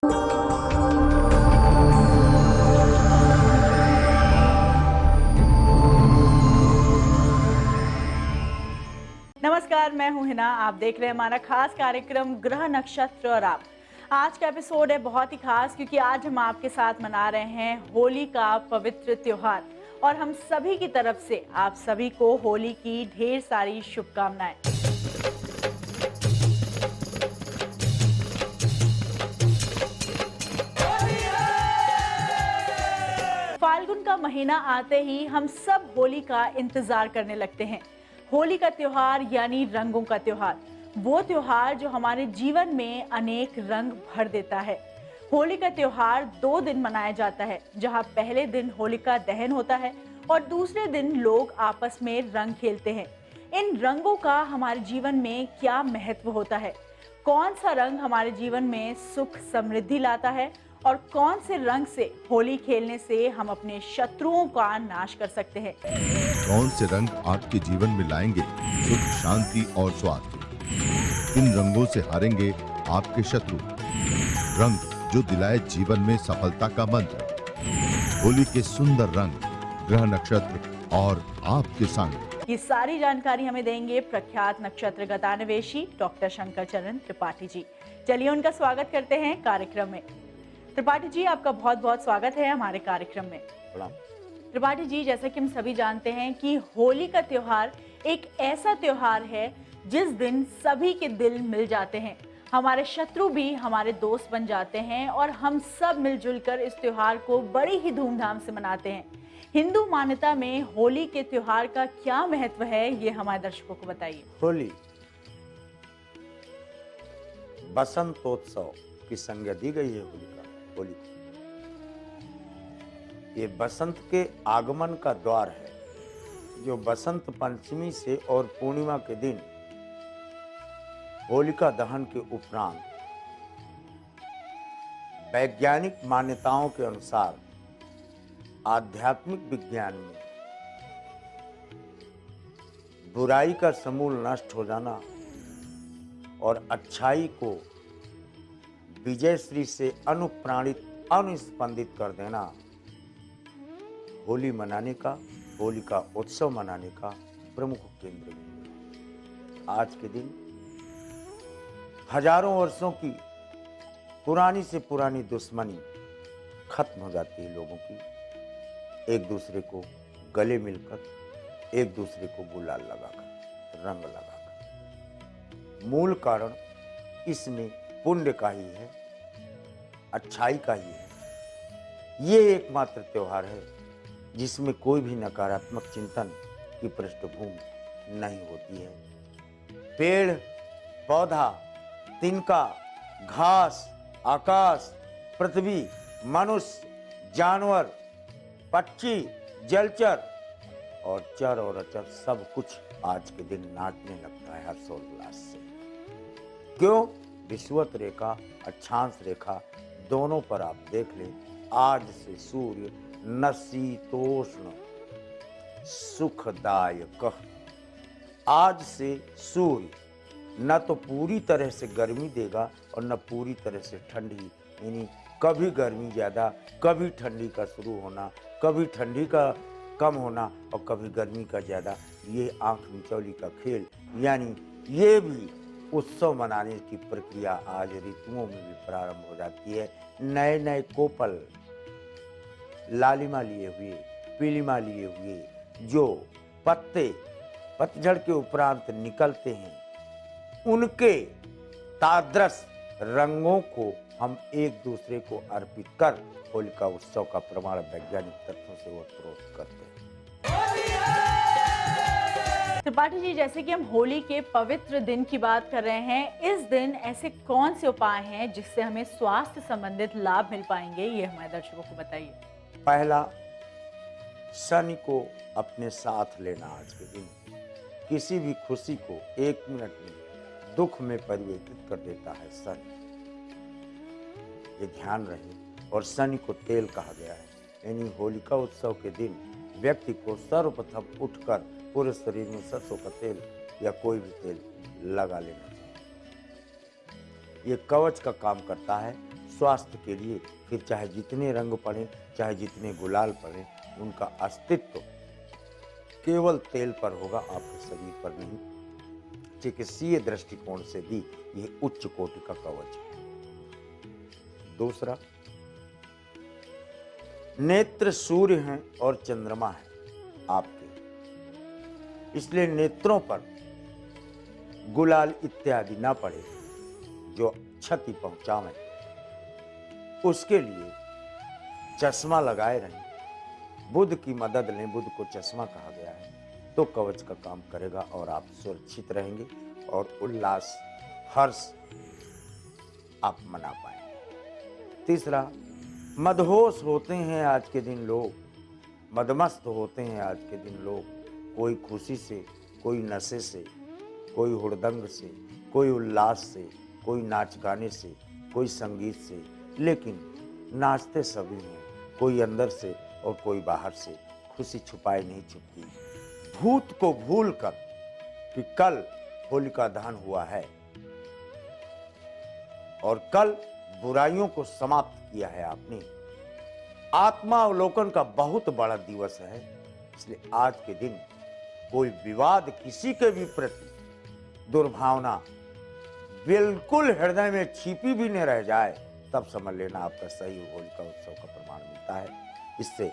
नमस्कार, मैं हूं हिना। आप देख रहे हैं हमारा खास कार्यक्रम ग्रह नक्षत्र और आप। आज का एपिसोड है बहुत ही खास क्योंकि आज हम आपके साथ मना रहे हैं होली का पवित्र त्योहार और हम सभी की तरफ से आप सभी को होली की ढेर सारी शुभकामनाएं। फाल्गुन का महीना आते ही हम सब होली का इंतजार करने लगते हैं। होली का त्योहार यानी रंगों का त्योहार, वो त्योहार जो हमारे जीवन में अनेक रंग भर देता है। होली का त्योहार 2 दिन मनाया जाता है, जहां पहले दिन होलिका दहन होता है और दूसरे दिन लोग आपस में रंग खेलते हैं। इन रंगों का हमारे जीवन में क्या महत्व होता है? कौन सा रंग हमारे जीवन में सुख समृद्धि लाता है और कौन से रंग से होली खेलने से हम अपने शत्रुओं का नाश कर सकते हैं? कौन से रंग आपके जीवन में लाएंगे सुख, शांति और स्वास्थ्य? किन रंगों से हारेंगे आपके शत्रु? रंग जो दिलाए जीवन में सफलता का मंत्र। होली के सुंदर रंग, ग्रह नक्षत्र और आपके संग। ये सारी जानकारी हमें देंगे प्रख्यात नक्षत्र गतान्वेषी डॉक्टर शंकर चरण त्रिपाठी जी। चलिए उनका स्वागत करते हैं कार्यक्रम में। त्रिपाठी जी, आपका बहुत बहुत स्वागत है हमारे कार्यक्रम में। त्रिपाठी जी, जैसे कि हम सभी जानते हैं कि होली का त्योहार एक ऐसा त्योहार है जिस दिन सभी के दिल मिल जाते हैं। हमारे शत्रु भी हमारे दोस्त बन जाते हैं और हम सब मिलजुल कर इस त्योहार को बड़ी ही धूमधाम से मनाते हैं। हिंदू मान्यता में होली के त्योहार का क्या महत्व है, ये हमारे दर्शकों को बताइए। होली बसंतोत्सव की संज्ञा दी गई है होली को। ये बसंत के आगमन का द्वार है, जो बसंत पंचमी से और पूर्णिमा के दिन होलिका दहन के उपरांत वैज्ञानिक मान्यताओं के अनुसार आध्यात्मिक विज्ञान में बुराई का समूल नष्ट हो जाना और अच्छाई को विजयश्री से अनुप्राणित अनुस्पंदित कर देना होली मनाने का, होली का उत्सव मनाने का प्रमुख केंद्र है। आज के दिन हजारों वर्षों की पुरानी से पुरानी दुश्मनी खत्म हो जाती है लोगों की। एक दूसरे को गले मिलकर, एक दूसरे को गुलाल लगाकर, रंग लगाकर। मूल कारण इसमें पुण्य का ही है, अच्छाई का ही है। ये एकमात्र त्योहार है जिसमें कोई भी नकारात्मक चिंतन की पृष्ठभूमि नहीं होती है। पेड़, पौधा, तिनका, घास, आकाश, पृथ्वी, मनुष्य, जानवर, पक्षी, जलचर और चर और अचर सब कुछ आज के दिन नाचने लगता है हर्षोल्लास से। क्यों? विषुवत रेखा, अक्षांश रेखा दोनों पर आप देख लें, आज से सूर्य नशीतोष्ण सुखदायक। आज से सूर्य न तो पूरी तरह से गर्मी देगा और न पूरी तरह से ठंडी, यानी कभी गर्मी ज़्यादा, कभी ठंडी का शुरू होना, कभी ठंडी का कम होना और कभी गर्मी का ज़्यादा। ये आंख मिचौली का खेल, यानी ये भी उत्सव मनाने की प्रक्रिया आज ऋतुओं में भी प्रारंभ हो जाती है। नए नए कोपल लालिमा लिए हुए, पीलिमा लिए हुए जो पत्ते पतझड़ के उपरांत निकलते हैं, उनके तादृश रंगों को हम एक दूसरे को अर्पित कर होलिका उत्सव का प्रमाण वैज्ञानिक तथ्यों से ओतप्रोत करते हैं। त्रिपाठी जी, जैसे कि हम होली के पवित्र दिन की बात कर रहे हैं, इस दिन ऐसे कौन से उपाय हैं जिससे हमें स्वास्थ्य संबंधित लाभ मिल पाएंगे, ये हमारे दर्शकों को बताइए। पहला, शनि को अपने साथ लेना। आज के दिन किसी भी खुशी को 1 मिनट में दुख में परिवर्तित कर देता है शनि। ये ध्यान रहे। और शनि को तेल कहा गया है, यानी होलिका उत्सव के दिन व्यक्ति को सर्वप्रथम उठकर पूरे शरीर में सरसों का तेल या कोई भी तेल लगा लेना चाहिए। ये कवच का काम करता है, स्वास्थ्य के लिए फिर चाहे जितने रंग पड़े, चाहे जितने गुलाल पड़े, उनका अस्तित्व केवल तेल पर होगा, आपके शरीर पर नहीं। चिकित्सीय दृष्टिकोण से भी यह उच्च कोटि का कवच है। दूसरा, नेत्र सूर्य हैं और चंद्रमा है आपके, इसलिए नेत्रों पर गुलाल इत्यादि ना पड़े जो क्षति पहुंचावे, उसके लिए चश्मा लगाए रहें। बुध की मदद लें, बुध को चश्मा कहा गया है, तो कवच का काम करेगा और आप सुरक्षित रहेंगे और उल्लास हर्ष आप मना पाएंगे। तीसरा, मदहोश होते हैं आज के दिन लोग, मदमस्त होते हैं आज के दिन लोग, कोई खुशी से, कोई नशे से, कोई हुड़दंग से, कोई उल्लास से, कोई नाच गाने से, कोई संगीत से, लेकिन नाचते सभी हैं, कोई अंदर से और कोई बाहर से। खुशी छुपाए नहीं छुपती। भूत को भूलकर कि कल होलिका दहन हुआ है और कल बुराइयों को समाप्त किया है आपने। आत्मावलोकन का बहुत बड़ा दिवस है, इसलिए आज के दिन कोई विवाद किसी के भी प्रति, दुर्भावना बिल्कुल हृदय में छिपी भी न रह जाए, तब समझ लेना आपका सही होलिका उत्सव का प्रमाण मिलता है। इससे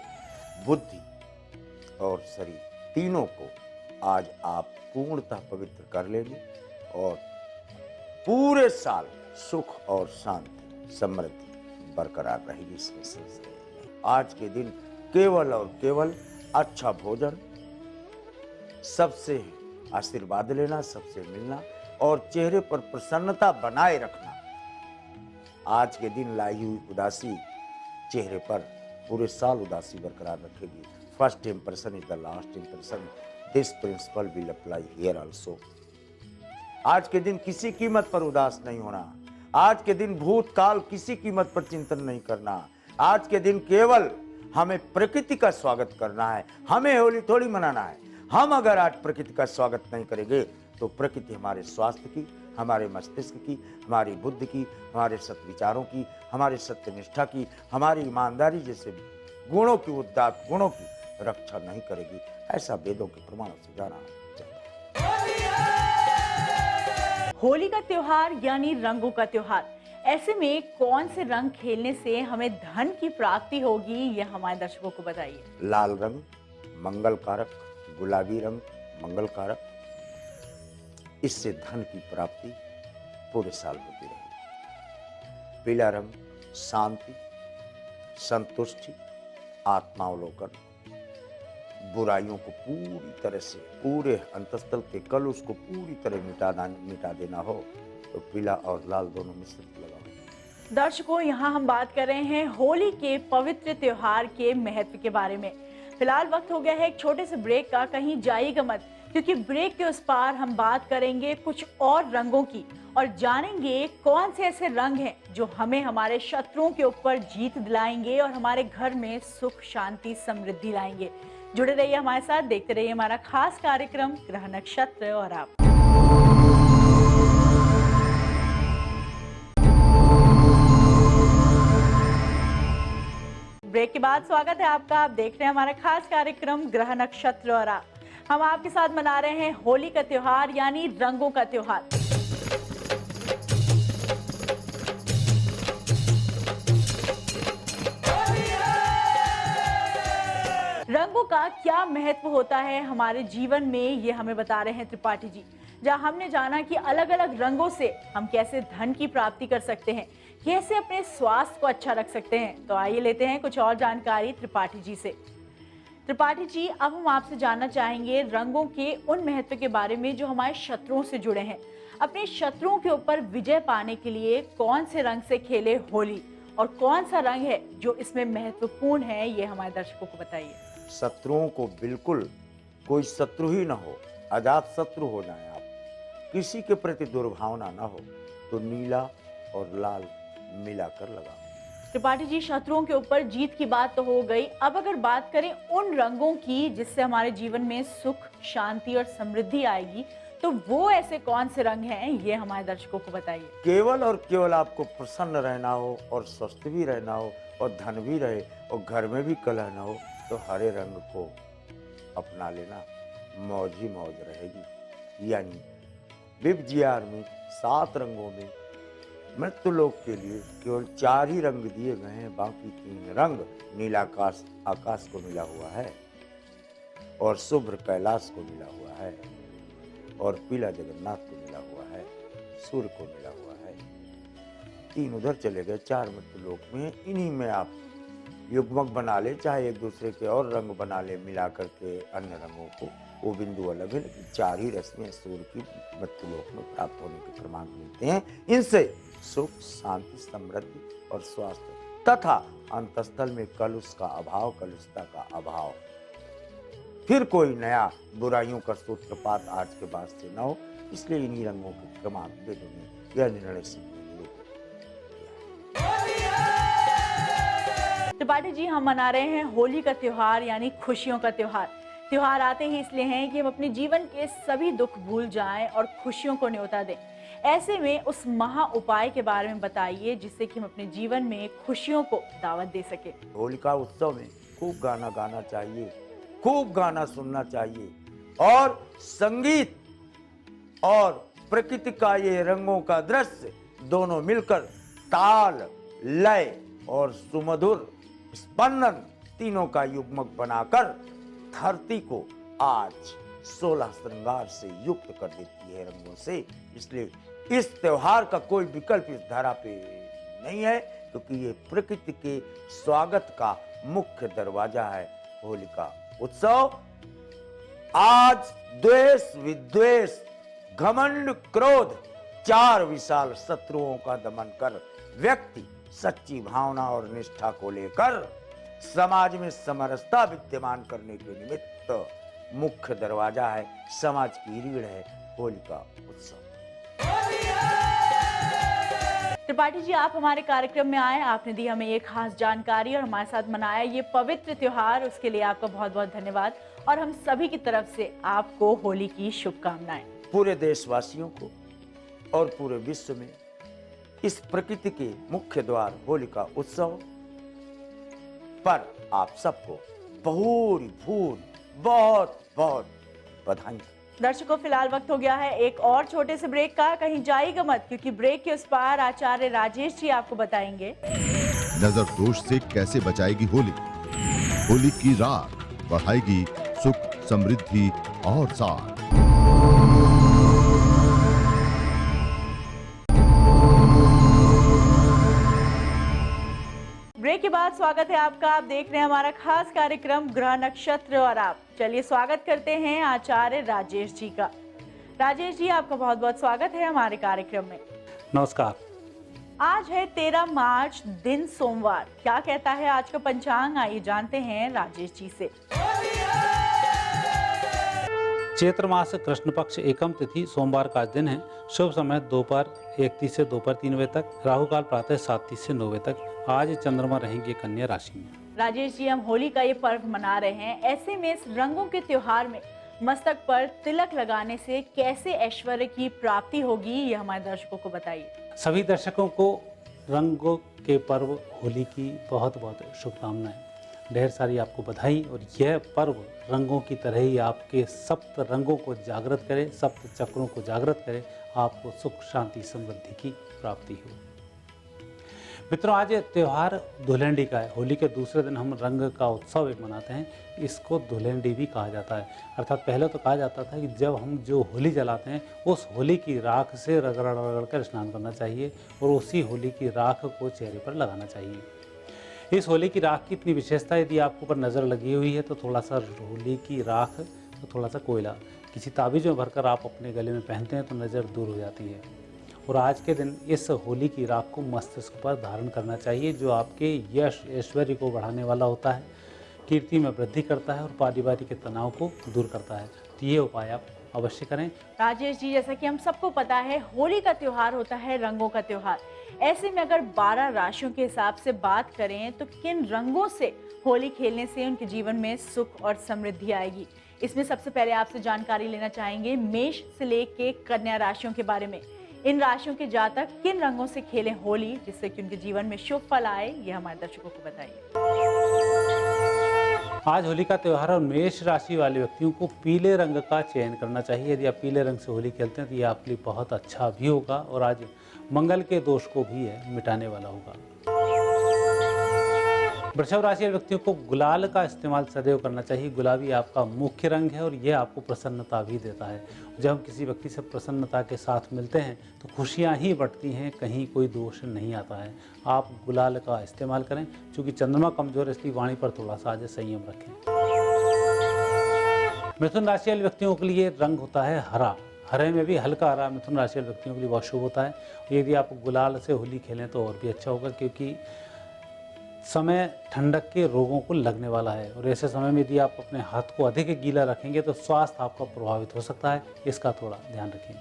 बुद्धि और शरीर तीनों को आज आप पूर्णतः पवित्र कर लेंगे और पूरे साल सुख और शांति समृद्धि बरकरार रहेगी। इसमें संशय नहीं। आज के दिन केवल और केवल अच्छा भोजन, सबसे आशीर्वाद लेना, सबसे मिलना और चेहरे पर प्रसन्नता बनाए रखना। आज के दिन लाई हुई उदासी चेहरे पर पूरे साल उदासी बरकरार रखेगी। First impression is the last impression, this principle will apply here also. आज के दिन किसी कीमत पर उदास नहीं होना। आज के दिन भूतकाल किसी कीमत पर चिंतन नहीं करना। आज के दिन केवल हमें प्रकृति का स्वागत करना है, हमें होली थोड़ी मनाना है। हम अगर आज प्रकृति का स्वागत नहीं करेंगे तो प्रकृति हमारे स्वास्थ्य की, हमारे मस्तिष्क की, हमारी बुद्धि की, हमारे सत्विचारों की, हमारे सत्यनिष्ठा की, हमारी ईमानदारी जैसे गुणों की, उदात्त गुणों की रक्षा नहीं करेगी। ऐसा वेदों के प्रमाणों से जाना जाता है। होली का त्योहार यानी रंगों का त्योहार, ऐसे में कौन से रंग खेलने से हमें धन की प्राप्ति होगी, यह हमारे दर्शकों को बताइए। लाल रंग मंगल कारक, गुलाबी रंग मंगल कारक, इससे धन की प्राप्ति पूरे साल होती रहेगी। पीला रंग शांति, संतुष्टि, आत्मावलोकन, बुराइयों को पूरी तरह से, पूरे अंतस्थल के कल उसको पूरी तरह मिटा देना हो तो पीला और लाल दोनों मिश्रित लगाओ। दर्शकों, यहाँ हम बात कर रहे हैं होली के पवित्र त्योहार के महत्व के बारे में। फिलहाल वक्त हो गया है एक छोटे से ब्रेक का, कहीं जाइएगा मत, क्योंकि ब्रेक के उस पार हम बात करेंगे कुछ और रंगों की और जानेंगे कौन से ऐसे रंग हैं जो हमें हमारे शत्रुओं के ऊपर जीत दिलाएंगे और हमारे घर में सुख शांति समृद्धि लाएंगे। जुड़े रहिए हमारे साथ, देखते रहिए हमारा खास कार्यक्रम ग्रह नक्षत्र और आप। ब्रेक के बाद स्वागत है आपका। आप देख रहे हैं हमारा खास कार्यक्रम ग्रह नक्षत्र और आप। हम आपके साथ मना रहे हैं होली का त्योहार यानी रंगों का त्योहार। रंगों का क्या महत्व होता है हमारे जीवन में, ये हमें बता रहे हैं त्रिपाठी जी। जहां हमने जाना कि अलग अलग रंगों से हम कैसे धन की प्राप्ति कर सकते हैं, कैसे अपने स्वास्थ्य को अच्छा रख सकते हैं। तो आइए लेते हैं कुछ और जानकारी त्रिपाठी जी से। त्रिपाठी जी, अब हम आपसे जानना चाहेंगे रंगों के उन महत्व के बारे में जो हमारे शत्रुओं से जुड़े हैं। अपने शत्रुओं के ऊपर विजय पाने के लिए कौन से रंग से खेले होली और कौन सा रंग है जो इसमें महत्वपूर्ण है, ये हमारे दर्शकों को बताइए। शत्रुओं को बिल्कुल कोई शत्रु ही ना हो, अजात शत्रु हो जाए आप, किसी के प्रति दुर्भावना ना हो तो नीला और लाल मिलाकर लगाओ। त्रिपाठी जी, शत्रुओं के ऊपर जीत की बात तो हो गई, अब अगर बात करें उन रंगों की जिससे हमारे जीवन में सुख शांति और समृद्धि आएगी, तो वो ऐसे कौन से रंग हैं, ये हमारे दर्शकों को बताइए। केवल और केवल आपको प्रसन्न रहना हो और स्वस्थ भी रहना हो और धन भी रहे और घर में भी कलह न हो तो हरे रंग को अपना लेना, मौज ही मौज रहेगी। यानी विपजीआर में 7 रंगों में मृत्युलोक के लिए केवल 4 ही रंग दिए गए हैं, बाकी 3 रंग नीलाकाश आकाश को मिला हुआ है और शुभ्र कैलाश को मिला हुआ है और पीला जगन्नाथ को मिला हुआ है, सूर्य को मिला हुआ है। 3 उधर चले गए, 4 मृत्युलोक में। इन्हीं में आप युग्मक बना ले, चाहे एक दूसरे के और रंग बना ले मिला करके अन्य रंगों को, वो बिंदु अलग है, लेकिन 4 ही रश्मियां सूर्य की मृत्युलोक में प्राप्त होने के क्रमांक मिलते हैं। इनसे सुख, शांति, समृद्धि और स्वास्थ्य तथा अंतस्थल में कलुष का अभाव, कलुषता का अभाव, फिर कोई नया बुराइयों का सूत्रपात आज के बाद से न हो, इसलिए इन्हीं रंगों के क्रमांक वेदों में यह निर्णय सिद्ध त्रिपाठी जी, हम मना रहे हैं होली का त्योहार, यानी खुशियों का त्योहार। त्योहार आते ही इसलिए हैं कि हम अपने जीवन के सभी दुख भूल जाएं और खुशियों को न्योता दें। ऐसे में उस महा उपाय के बारे में बताइए जिससे कि हम अपने जीवन में खुशियों को दावत दे सके। होलिका उत्सव में खूब गाना गाना चाहिए, खूब गाना सुनना चाहिए और संगीत और प्रकृति का ये रंगों का दृश्य दोनों मिलकर ताल, लय और सुमधुर स्पंदन तीनों का युग्मक बनाकर धरती को आज 16 श्रृंगार से युक्त कर देती है रंगों से। इसलिए इस त्योहार का कोई विकल्प इस धरा पे नहीं है, क्योंकि ये प्रकृति के स्वागत का मुख्य दरवाजा है। होलिका उत्सव आज द्वेष, विद्वेष, घमंड, क्रोध 4 विशाल शत्रुओं का दमन कर व्यक्ति सच्ची भावना और निष्ठा को लेकर समाज में समरसता विद्यमान करने के निमित्त मुख्य दरवाजा है, समाज की रीढ़ है होलिका उत्सव। त्रिपाठी जी, आप हमारे कार्यक्रम में आए, आपने दी हमें ये खास जानकारी और हमारे साथ मनाया ये पवित्र त्योहार, उसके लिए आपका बहुत बहुत धन्यवाद और हम सभी की तरफ से आपको होली की शुभकामनाएं। पूरे देशवासियों को और पूरे विश्व में इस प्रकृति के मुख्य द्वार होलिका उत्सव पर आप सबको बहुत बहुत बधाई। दर्शकों, फिलहाल वक्त हो गया है एक और छोटे से ब्रेक का। कहीं जाइएगा मत, क्योंकि ब्रेक के उस पार आचार्य राजेश जी आपको बताएंगे नजर दोष से कैसे बचाएगी होली। होली की राख बढ़ाएगी सुख, समृद्धि और साथ। ब्रेक के बाद स्वागत है आपका। आप देख रहे हैं हमारा खास कार्यक्रम ग्रह नक्षत्र और आप। चलिए स्वागत करते हैं आचार्य राजेश जी का। राजेश जी, आपका बहुत बहुत स्वागत है हमारे कार्यक्रम में। नमस्कार। आज है 13 मार्च, दिन सोमवार। क्या कहता है आज का पंचांग, आइए जानते हैं राजेश जी से। चैत्र मास कृष्ण पक्ष एकम तिथि सोमवार का दिन है। शुभ समय दोपहर 1:30 से दोपहर 3 बजे तक, राहु काल प्रातः 7:30 से 9 बजे तक। आज चंद्रमा रहेंगे कन्या राशि में। राजेश जी, हम होली का ये पर्व मना रहे हैं, ऐसे में इस रंगों के त्योहार में मस्तक पर तिलक लगाने से कैसे ऐश्वर्य की प्राप्ति होगी, ये हमारे दर्शकों को बताइए। सभी दर्शकों को रंगों के पर्व होली की बहुत बहुत शुभकामनाएं, ढेर सारी आपको बधाई। और यह पर्व रंगों की तरह ही आपके सप्त रंगों को जागृत करे, सप्त चक्रों को जागृत करे, आपको सुख, शांति, समृद्धि की प्राप्ति हो। मित्रों, आज त्यौहार धुलेंडी का है। होली के दूसरे दिन हम रंग का उत्सव एक मनाते हैं, इसको धुलेंडी भी कहा जाता है। अर्थात पहले तो कहा जाता था कि जब हम जो होली जलाते हैं उस होली की राख से रगड़ रगड़ कर स्नान करना चाहिए और उसी होली की राख को चेहरे पर लगाना चाहिए। इस होली की राख की इतनी विशेषता, यदि आपको ऊपर नज़र लगी हुई है तो थोड़ा सा होली की राख, तो थोड़ा सा कोयला किसी ताबीज़ में भरकर आप अपने गले में पहनते हैं तो नज़र दूर हो जाती है। और आज के दिन इस होली की राख को मस्तिष्क पर धारण करना चाहिए, जो आपके यश, ऐश्वर्य को बढ़ाने वाला होता है, कीर्ति में वृद्धि करता है और पारिवारिक के तनाव को दूर करता है। तो ये उपाय आप अवश्य करें। राजेश जी, जैसा कि हम सबको पता है, होली का त्योहार होता है रंगों का त्योहार। ऐसे में अगर 12 राशियों के हिसाब से बात करें तो किन रंगों से होली खेलने से उनके जीवन में सुख और समृद्धि आएगी, इसमें सबसे पहले आपसे जानकारी लेना चाहेंगे मेष से लेके कन्या राशियों के बारे में। इन राशियों के जातक किन रंगों से खेलें होली जिससे कि उनके जीवन में शुभ फल आए, ये हमारे दर्शकों को बताइए। आज होली का त्यौहार और मेष राशि वाले व्यक्तियों को पीले रंग का चयन करना चाहिए। यदि आप पीले रंग से होली खेलते हैं तो ये आपके लिए बहुत अच्छा भी होगा और आज मंगल के दोष को भी मिटाने वाला होगा। वृषभ राशि वाले व्यक्तियों को गुलाल का इस्तेमाल सदैव करना चाहिए। गुलाबी आपका मुख्य रंग है और यह आपको प्रसन्नता भी देता है। जब हम किसी व्यक्ति से प्रसन्नता के साथ मिलते हैं तो खुशियां ही बढ़ती हैं, कहीं कोई दोष नहीं आता है। आप गुलाल का इस्तेमाल करें। चूंकि चंद्रमा कमजोर है इसलिए वाणी पर थोड़ा सा आज संयम रखें। मिथुन राशि वाले व्यक्तियों के लिए रंग होता है हरा। हरे में भी हल्का हरा मिथुन राशि वाले व्यक्तियों के लिए बहुत शुभ होता है। यदि आप गुलाल से होली खेलें तो और भी अच्छा होगा, क्योंकि समय ठंडक के रोगों को लगने वाला है और ऐसे समय में यदि आप अपने हाथ को अधिक गीला रखेंगे तो स्वास्थ्य आपका प्रभावित हो सकता है, इसका थोड़ा ध्यान रखें।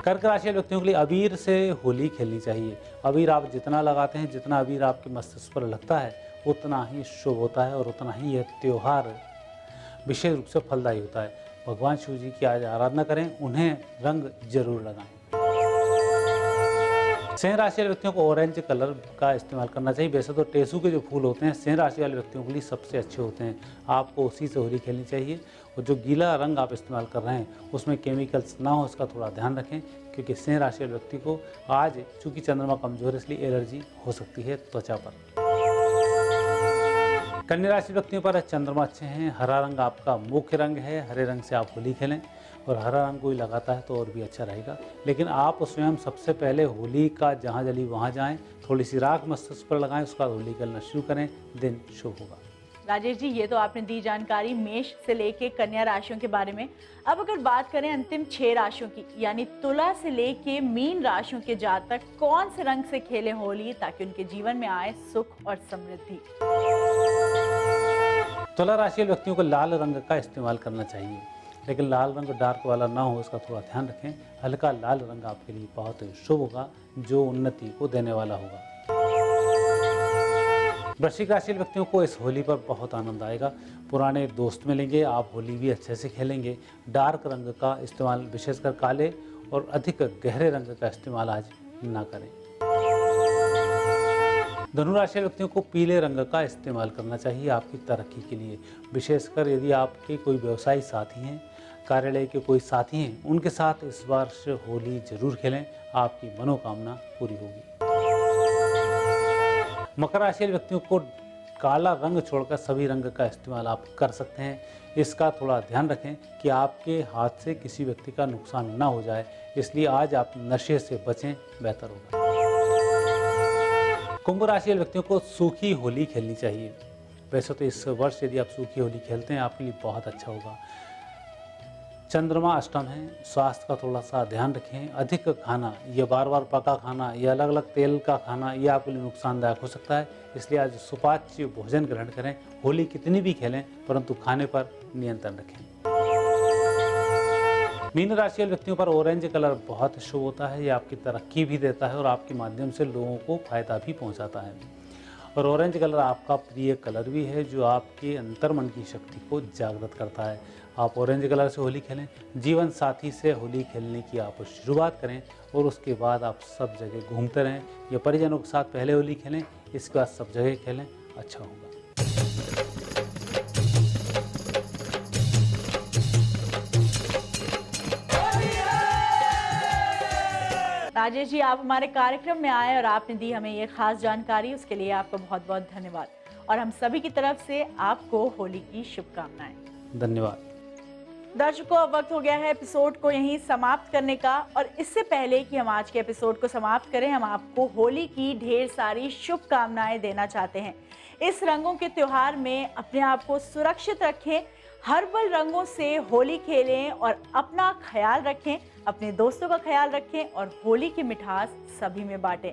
कर्क राशि के व्यक्तियों के लिए अबीर से होली खेलनी चाहिए। अबीर आप जितना लगाते हैं, जितना अबीर आपके मस्तिष्क पर लगता है उतना ही शुभ होता है और उतना ही यह त्यौहार विशेष रूप से फलदायी होता है। भगवान शिव जी की आज आराधना करें, उन्हें रंग जरूर लगाएं। सिंह राशि वाले व्यक्तियों को ऑरेंज कलर का इस्तेमाल करना चाहिए। वैसे तो टेसू के जो फूल होते हैं सिंह राशि वाले व्यक्तियों के लिए सबसे अच्छे होते हैं, आपको उसी से होली खेलनी चाहिए। और जो गीला रंग आप इस्तेमाल कर रहे हैं उसमें केमिकल्स ना हो, इसका थोड़ा ध्यान रखें, क्योंकि सिंह राशि वाले व्यक्ति को आज चूंकि चंद्रमा कमजोर है इसलिए एलर्जी हो सकती है त्वचा पर। कन्या राशि व्यक्तियों पर चंद्रमा अच्छे हैं। हरा रंग आपका मुख्य रंग है। हरे रंग से आप होली खेलें और हरा रंग कोई लगाता है तो और भी अच्छा रहेगा। लेकिन आप स्वयं सबसे पहले होली का जहाँ जली वहाँ जाएं, थोड़ी सी राख मस्तिष्क पर लगाएं, उसका होली खेलना शुरू करें, दिन शुभ होगा। राजेश जी, ये तो आपने दी जानकारी मेष से लेके कन्या राशियों के बारे में। अब अगर बात करें अंतिम 6 राशियों की, यानी तुला से लेके मीन राशियों के जातक कौन से रंग से खेलें होली ताकि उनके जीवन में आए सुख और समृद्धि। तुला राशि व्यक्तियों को लाल रंग का इस्तेमाल करना चाहिए, लेकिन लाल रंग डार्क वाला ना हो, इसका थोड़ा ध्यान रखें। हल्का लाल रंग आपके लिए बहुत शुभ होगा, जो उन्नति को देने वाला होगा। वृश्चिक राशि व्यक्तियों को इस होली पर बहुत आनंद आएगा। पुराने दोस्त मिलेंगे, आप होली भी अच्छे से खेलेंगे। डार्क रंग का इस्तेमाल, विशेषकर काले और अधिक गहरे रंग का इस्तेमाल आज ना करें। धनु राशि व्यक्तियों को पीले रंग का इस्तेमाल करना चाहिए आपकी तरक्की के लिए। विशेषकर यदि आपके कोई व्यवसायी साथी हैं, कार्यालय के कोई साथी हैं, उनके साथ इस वर्ष होली जरूर खेलें, आपकी मनोकामना पूरी होगी। मकर राशि व्यक्तियों को काला रंग छोड़कर सभी रंग का इस्तेमाल आप कर सकते हैं। इसका थोड़ा ध्यान रखें कि आपके हाथ से किसी व्यक्ति का नुकसान ना हो जाए, इसलिए आज आप नशे से बचें, बेहतर होगा। कुंभ राशि व्यक्तियों को सूखी होली खेलनी चाहिए। वैसे तो इस वर्ष यदि आप सूखी होली खेलते हैं आपके लिए बहुत अच्छा होगा। चंद्रमा अष्टम है, स्वास्थ्य का थोड़ा सा ध्यान रखें। अधिक खाना या बार बार पका खाना या अलग अलग तेल का खाना ये आपके लिए नुकसानदायक हो सकता है, इसलिए आज सुपाच्य भोजन ग्रहण करें। होली कितनी भी खेलें परंतु खाने पर नियंत्रण रखें। मीन राशि वाले व्यक्तियों पर ऑरेंज कलर बहुत शुभ होता है, ये आपकी तरक्की भी देता है और आपके माध्यम से लोगों को फायदा भी पहुंचाता है। और ऑरेंज कलर आपका प्रिय कलर भी है, जो आपके अंतर्मन की शक्ति को जागृत करता है। आप ऑरेंज कलर से होली खेलें। जीवन साथी से होली खेलने की आप शुरुआत करें और उसके बाद आप सब जगह घूमते रहें या परिजनों के साथ पहले होली खेलें, इसके बाद सब जगह खेलें, अच्छा होगा। राजेश जी, आप हमारे कार्यक्रम में आए और आपने दी हमें ये खास जानकारी, उसके लिए आपका बहुत बहुत धन्यवाद और हम सभी की तरफ से आपको होली की शुभकामनाएं। धन्यवाद। दर्शकों, अब वक्त हो गया है एपिसोड को यहीं समाप्त करने का और इससे पहले कि हम आज के एपिसोड को समाप्त करें, हम आपको होली की ढेर सारी शुभकामनाएं देना चाहते हैं। इस रंगों के त्योहार में अपने आप को सुरक्षित रखें, हर्बल रंगों से होली खेलें और अपना ख्याल रखें, अपने दोस्तों का ख्याल रखें और होली की मिठास सभी में बांटें।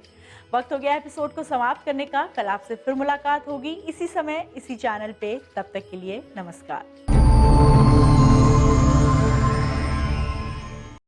वक्त हो गया एपिसोड को समाप्त करने का। कल आपसे फिर मुलाकात होगी इसी समय, इसी चैनल पे। तब तक के लिए नमस्कार।